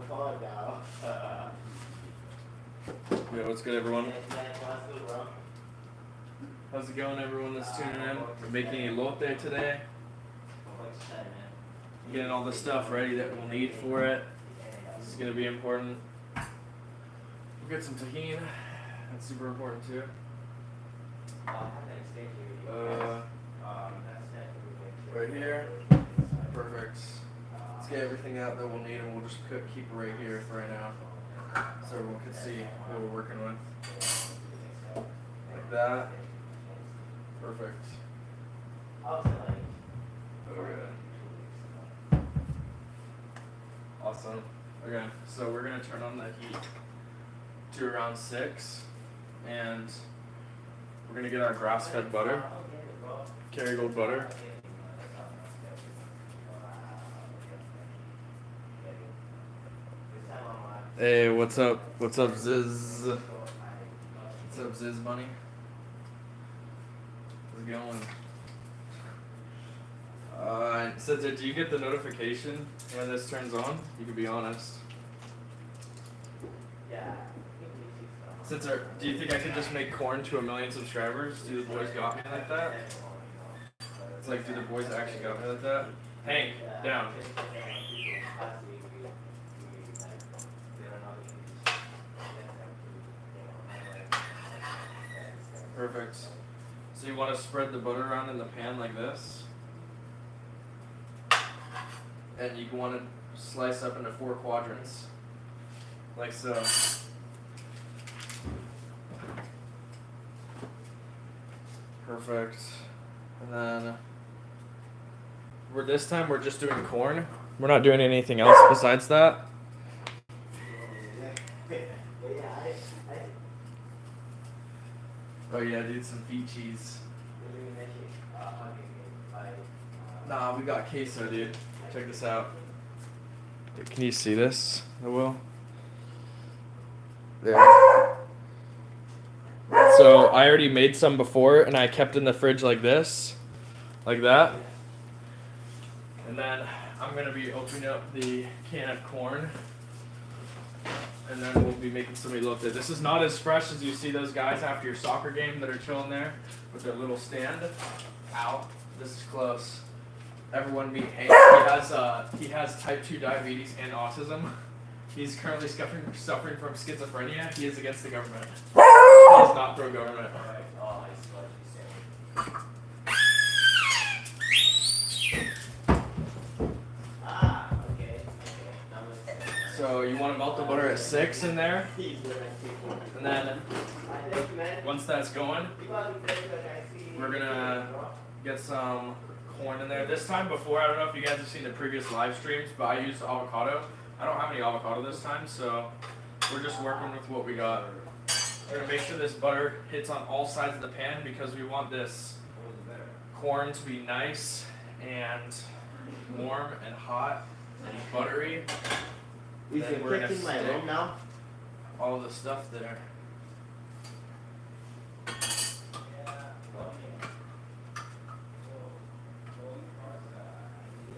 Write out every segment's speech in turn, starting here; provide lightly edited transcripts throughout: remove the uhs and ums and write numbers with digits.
Yeah, what's good, everyone? How's it going, everyone that's tuning in? We're making elote today. Getting all the stuff ready that we'll need for it. This is going to be important. We'll get some tahini. That's super important too. Right here. Perfect. Let's get everything out that we'll need, and we'll just keep it right here for right now, so everyone can see what we're working with. Like that. Perfect. Okay. Awesome. Okay, so we're gonna turn on the heat to around 6, and we're gonna get our grass-fed butter, Kerrygold butter. Hey, what's up? What's up, Ziz? What's up, Ziz Bunny? How's it going? Sensei, do you get the notification when this turns on? You can be honest. Yeah. Sensei, do you think I could just make corn to 1 million subscribers? Do the boys got me like that? It's like, do the boys actually got me like that? Hank, down. Perfect. So you want to spread the butter around in the pan like this. And you want to slice up into 4 quadrants. Like so. Perfect. And then this time we're just doing corn. We're not doing anything else besides that. Oh yeah, dude, some feet cheese. Nah, we got queso, dude. Check this out. Can you see this? I will. There. So I already made some before, and I kept in the fridge like this, like that. And then I'm gonna be opening up the can of corn, and then we'll be making some elote. This is not as fresh as you see those guys after your soccer game that are chilling there with their little stand. Ow, this is close. Everyone meet Hank. He has type 2 diabetes and autism. He's currently suffering from schizophrenia. He is against the government. He is not pro-government. So you want to melt the butter at 6 in there, and then once that's going, we're gonna get some corn in there. This time before, I don't know if you guys have seen the previous live streams, but I used avocado. I don't have any avocado this time, so we're just working with what we got. We're gonna make sure this butter hits on all sides of the pan because we want this corn to be nice and warm and hot and buttery. Then we're gonna stick now all the stuff there.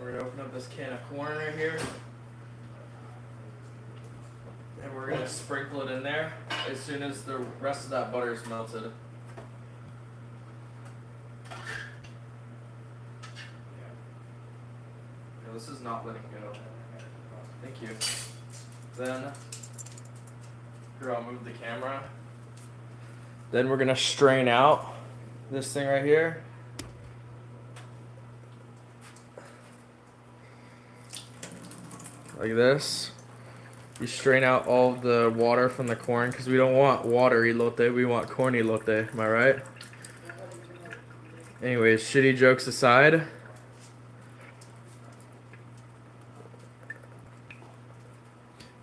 We're gonna open up this can of corn right here, and we're gonna sprinkle it in there as soon as the rest of that butter is melted. No, this is not letting go. Thank you. Then, here, I'll move the camera. Then we're gonna strain out this thing right here. Like this. You strain out all the water from the corn because we don't want water elote, we want corn elote, am I right? Anyways, shitty jokes aside.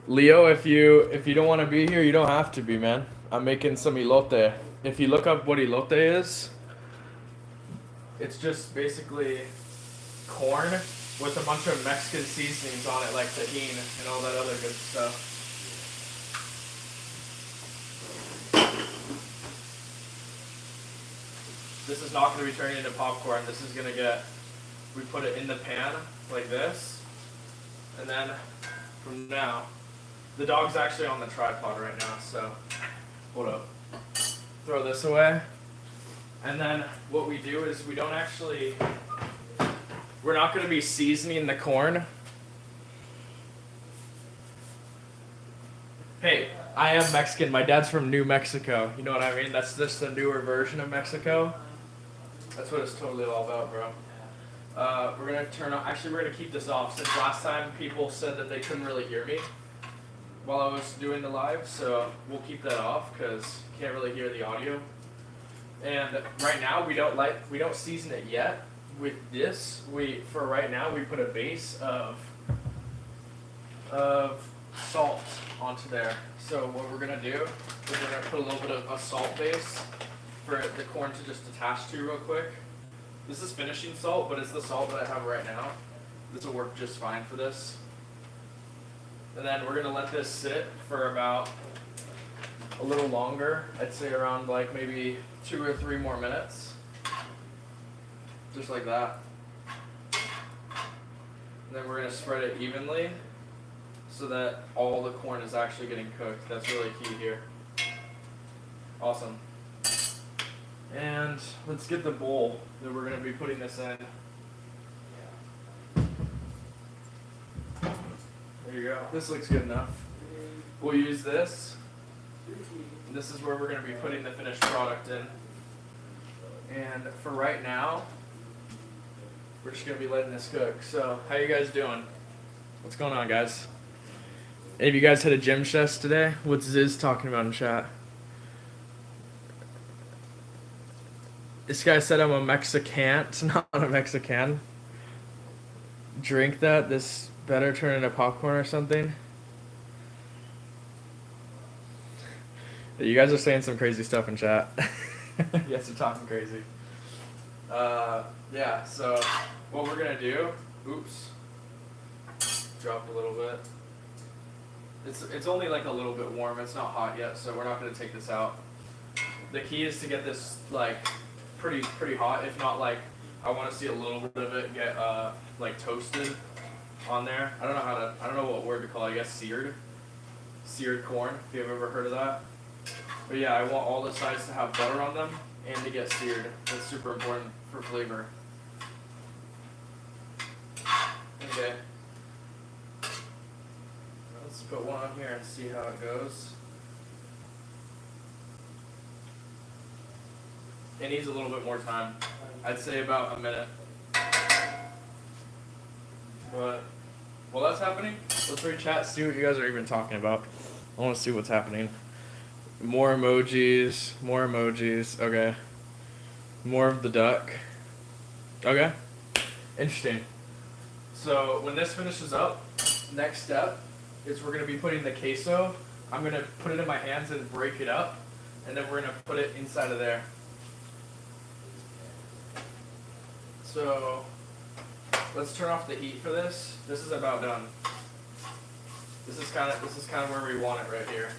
Leo, if you don't want to be here, you don't have to be, man. I'm making some elote. If you look up what elote is, it's just basically corn with a bunch of Mexican seasonings on it, like tahini and all that other good stuff. This is not going to be turning into popcorn. This is going to get, we put it in the pan like this, and then from now, The dog's actually on the tripod right now, so hold up. Throw this away. And then what we do is we're not going to be seasoning the corn. Hey, I am Mexican. My dad's from New Mexico. You know what I mean? That's just a newer version of Mexico. That's what it's totally all about, bro. We're going to turn on, actually we're going to keep this off since last time people said that they couldn't really hear me while I was doing the live, so we'll keep that off because you can't really hear the audio. And right now we don't season it yet with this. For right now we put a base of salt onto there. So what we're gonna do is we're gonna put a little bit of a salt base for the corn to just attach to real quick. This is finishing salt, but it's the salt that I have right now. This will work just fine for this. And then we're gonna let this sit for about a little longer. I'd say around like maybe 2 or 3 more minutes. Just like that. And then we're gonna spread it evenly so that all the corn is actually getting cooked. That's really key here. Awesome. And let's get the bowl that we're gonna be putting this in. There you go. This looks good enough. We'll use this. This is where we're going to be putting the finished product in. And for right now, we're just going to be letting this cook. So, how you guys doing? What's going on, guys? Any of you guys had a gym chest today? What's Ziz talking about in chat? This guy said I'm a Mexican, not a Mexican. Drink that. This better turn into popcorn or something. You guys are saying some crazy stuff in chat. You guys are talking crazy. Yeah, so what we're gonna do, oops, dropped a little bit. It's only like a little bit warm, it's not hot yet, so we're not gonna take this out. The key is to get this like pretty hot, if not like, I wanna see a little bit of it get like toasted on there. I don't know what word to call it, I guess seared corn, if you've ever heard of that. But yeah, I want all the sides to have butter on them and to get seared. That's super important for flavor. Okay. Let's put one on here and see how it goes. It needs a little bit more time. I'd say about a minute. But while that's happening, let's read chat, see what you guys are even talking about. I want to see what's happening. More emojis, okay. More of the duck. Okay. Interesting. So when this finishes up, next step is we're going to be putting the queso. I'm going to put it in my hands and break it up, and then we're going to put it inside of there. So let's turn off the heat for this. This is about done. This is kind of where we want it right here.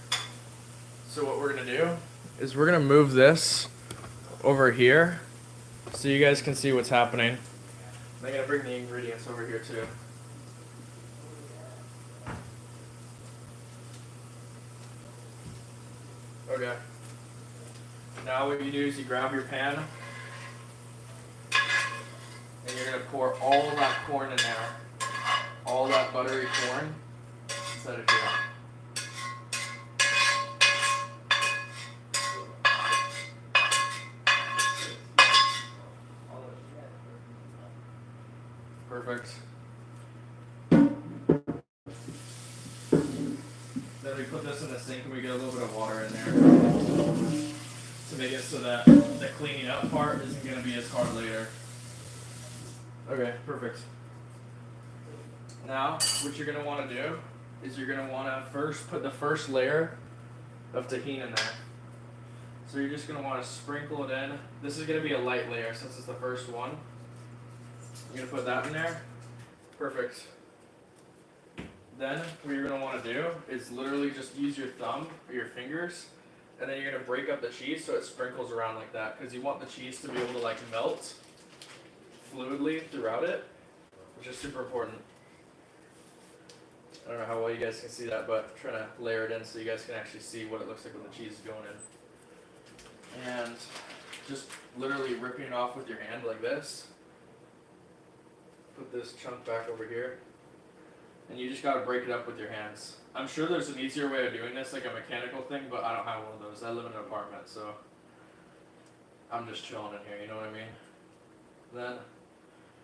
So what we're gonna do is we're gonna move this over here so you guys can see what's happening. I'm gonna bring the ingredients over here too. Okay. Now what you do is you grab your pan and you're gonna pour all of that corn in there. All that buttery corn inside of here. Perfect. Then we put this in the sink and we get a little bit of water in there to make it so that the cleaning up part isn't going to be as hard later. Okay, perfect. Now, what you're going to want to do is you're going to want to first put the first layer of tahini in there. So you're just going to want to sprinkle it in. This is going to be a light layer since it's the first one. You're going to put that in there. Perfect. Then what you're going to want to do is literally just use your thumb or your fingers, and then you're going to break up the cheese so it sprinkles around like that, because you want the cheese to be able to like melt fluidly throughout it, which is super important. I don't know how well you guys can see that, but I'm trying to layer it in so you guys can actually see what it looks like when the cheese is going in. And just literally ripping it off with your hand like this. Put this chunk back over here. And you just gotta break it up with your hands. I'm sure there's an easier way of doing this, like a mechanical thing, but I don't have one of those. I live in an apartment, so I'm just chilling in here, you know what I mean? Then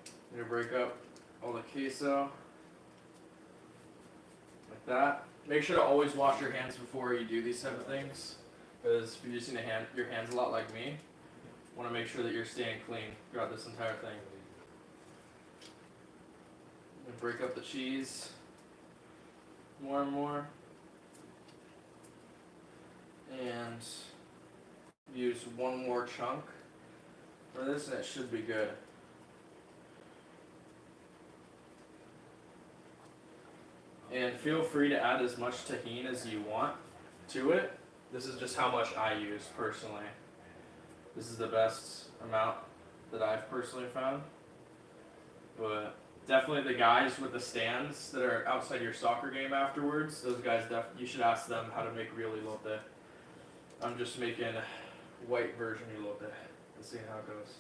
I'm gonna break up all the queso like that. Make sure to always wash your hands before you do these type of things, because if you're using your hands a lot like me, want to make sure that you're staying clean throughout this entire thing. I'm gonna break up the cheese more and more, and use one more chunk for this, and it should be good. And feel free to add as much tahini as you want to it. This is just how much I use personally. This is the best amount that I've personally found. But definitely the guys with the stands that are outside your soccer game afterwards, those guys, you should ask them how to make real elote. I'm just making white version elote. Let's see how it goes.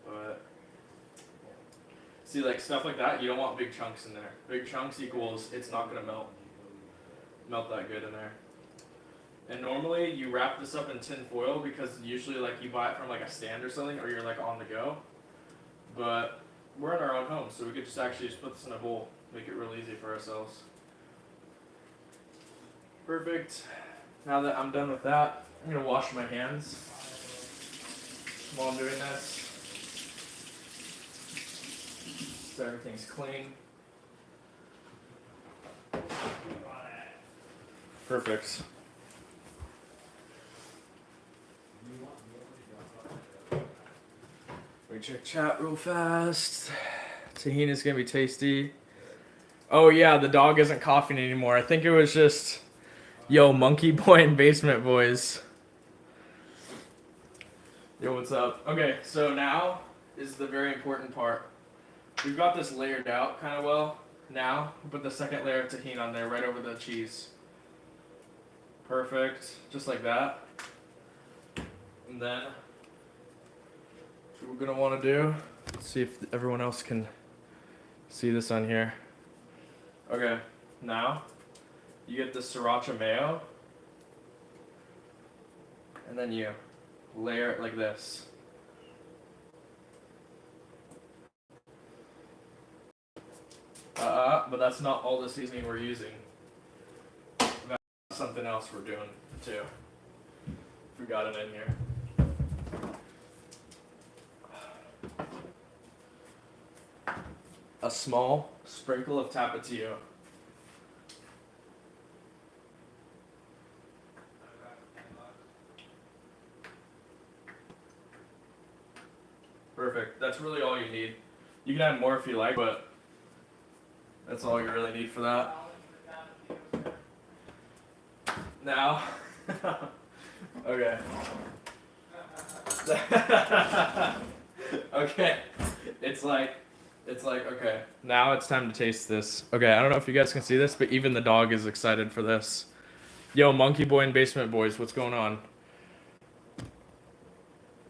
But see, like stuff like that, you don't want big chunks in there. Big chunks equals it's not gonna melt that good in there. And normally you wrap this up in tin foil because usually like you buy it from like a stand or something, or you're like on the go. But we're in our own home, so we could just actually just put this in a bowl, make it real easy for ourselves. Perfect. Now that I'm done with that, I'm gonna wash my hands while I'm doing this. So everything's clean. Perfect. We check chat real fast. Tahini's gonna be tasty. Oh yeah, the dog isn't coughing anymore. I think it was just, yo, Monkey Boy and Basement Boys. Yo, what's up? Okay, so now is the very important part. We've got this layered out kind of well. Now, put the second layer of tahini on there, right over the cheese. Perfect, just like that. And then, what we're gonna wanna do, let's see if everyone else can see this on here. Okay, now, you get the sriracha mayo, and then you layer it like this. But that's not all the seasoning we're using. That's something else we're doing too. We got it in here. A small sprinkle of tapatio. Perfect. That's really all you need. You can add more if you like, but that's all you really need for that. Now, okay. Okay. It's like, okay. Now it's time to taste this. Okay, I don't know if you guys can see this, but even the dog is excited for this. Yo, Monkey Boy and Basement Boys, what's going on?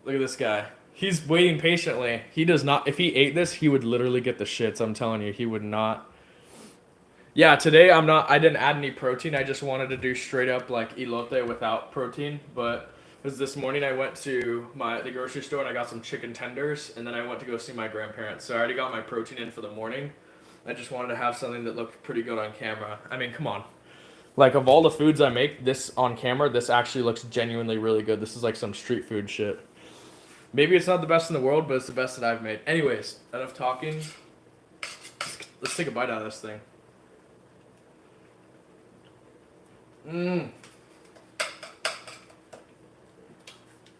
Look at this guy. He's waiting patiently. He does not, if he ate this, he would literally get the shits. I'm telling you, he would not. Yeah, today I didn't add any protein. I just wanted to do straight up like elote without protein. But because this morning I went to the grocery store and I got some chicken tenders, and then I went to go see my grandparents. So I already got my protein in for the morning. I just wanted to have something that looked pretty good on camera. I mean, come on. Like, of all the foods I make, this on camera, this actually looks genuinely really good. This is like some street food shit. Maybe it's not the best in the world, but it's the best that I've made. Anyways, enough talking. Let's take a bite out of this thing.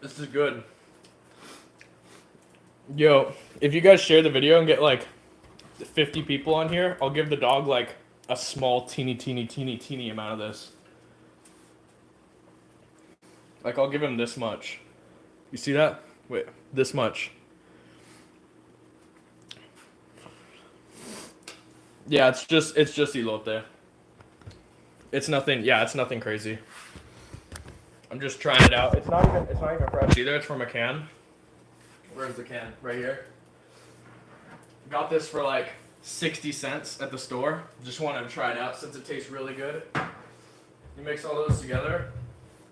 This is good. Yo, if you guys share the video and get like 50 people on here, I'll give the dog like a small teeny amount of this. Like, I'll give him this much. You see that? Wait, this much. Yeah, it's just elote. It's nothing. Yeah, it's nothing crazy. I'm just trying it out. It's not even fresh either. It's from a can. Where's the can? Right here. Got this for like 60 cents at the store. Just wanted to try it out since it tastes really good. You mix all those together,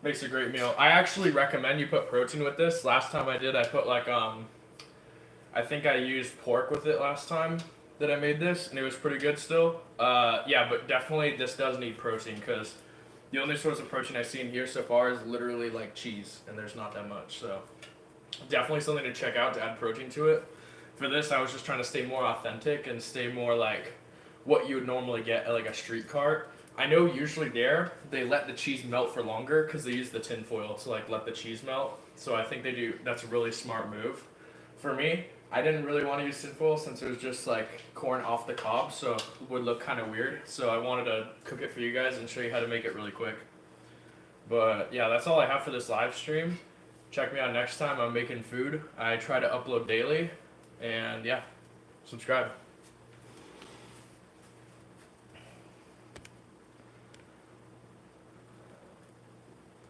makes a great meal. I actually recommend you put protein with this. Last time I did, I put like I think I used pork with it last time that I made this, and it was pretty good still. Yeah, but definitely this does need protein because the only source of protein I've seen here so far is literally like cheese, and there's not that much. So definitely something to check out to add protein to it. For this, I was just trying to stay more authentic and stay more like what you would normally get at like a street cart. I know usually there they let the cheese melt for longer because they use the tin foil to like let the cheese melt. So I think they do. That's a really smart move. For me, I didn't really want to use tin foil since it was just like corn off the cob, so it would look kind of weird. So I wanted to cook it for you guys and show you how to make it really quick. But yeah, that's all I have for this live stream. Check me out next time. I'm making food. I try to upload daily, and yeah, subscribe.